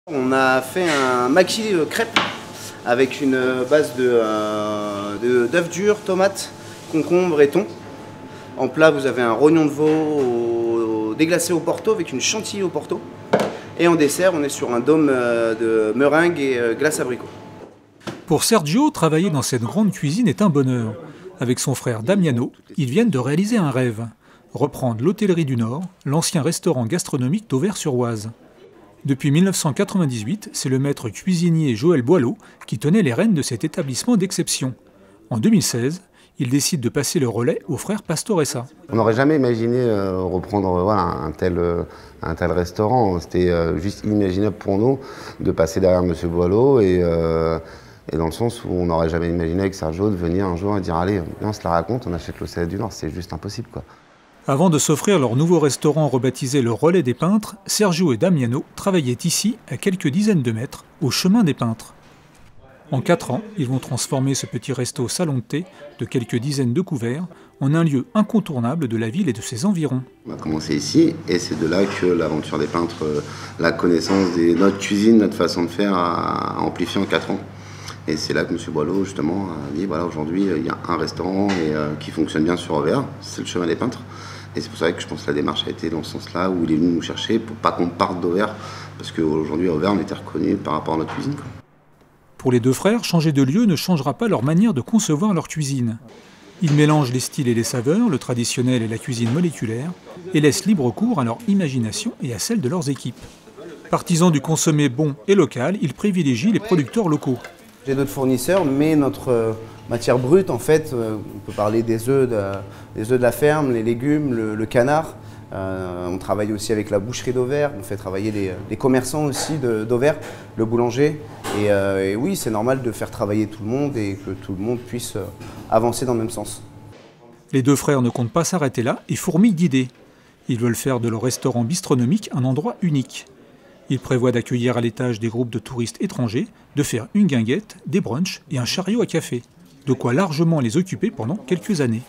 On a fait un maquis crêpe avec une base d'œufs durs, tomates, concombres et thon. En plat, vous avez un rognon de veau déglacé au Porto avec une chantilly au Porto. Et en dessert, on est sur un dôme de meringue et glace abricot. Pour Sergio, travailler dans cette grande cuisine est un bonheur. Avec son frère Damiano, ils viennent de réaliser un rêve. Reprendre l'Hôtellerie du Nord, l'ancien restaurant gastronomique d'Auvers-sur-Oise. Depuis 1998, c'est le maître cuisinier Joël Boileau qui tenait les rênes de cet établissement d'exception. En 2016, il décide de passer le relais au frère Pastoressa. On n'aurait jamais imaginé reprendre un tel restaurant. C'était juste inimaginable pour nous de passer derrière M. Boileau et dans le sens où on n'aurait jamais imaginé avec Sergio de venir un jour et dire allez, on se la raconte, on achète l'Hôtellerie du Nord, c'est juste impossible, quoi. Avant de s'offrir leur nouveau restaurant rebaptisé le Relais des Peintres, Sergio et Damiano travaillaient ici, à quelques dizaines de mètres, au chemin des Peintres. En 4 ans, ils vont transformer ce petit resto salon de thé de quelques dizaines de couverts en un lieu incontournable de la ville et de ses environs. On a commencé ici et c'est de là que l'aventure des peintres, la connaissance de notre cuisine, notre façon de faire a amplifié en 4 ans. Et c'est là que M. Boileau justement a dit voilà, aujourd'hui il y a un restaurant qui fonctionne bien sur Auvers, c'est le chemin des Peintres. Et c'est pour ça que je pense que la démarche a été dans ce sens-là, où il est venu nous chercher pour pas qu'on parte d'Auvers, parce qu'aujourd'hui à Auvers on était reconnu par rapport à notre cuisine, quoi. Pour les deux frères, changer de lieu ne changera pas leur manière de concevoir leur cuisine. Ils mélangent les styles et les saveurs, le traditionnel et la cuisine moléculaire, et laissent libre cours à leur imagination et à celle de leurs équipes. Partisans du consommé bon et local, ils privilégient les producteurs locaux. J'ai d'autres fournisseurs, mais notre matière brute, en fait, on peut parler des œufs de la ferme, les légumes, le canard. On travaille aussi avec la boucherie d'Auvers, on fait travailler les commerçants aussi d'Auvers, le boulanger. Et oui, c'est normal de faire travailler tout le monde et que tout le monde puisse avancer dans le même sens. Les deux frères ne comptent pas s'arrêter là et fourmillent d'idées. Ils veulent faire de leur restaurant bistronomique un endroit unique. Ils prévoient d'accueillir à l'étage des groupes de touristes étrangers, de faire une guinguette, des brunchs et un chariot à café. De quoi largement les occuper pendant quelques années.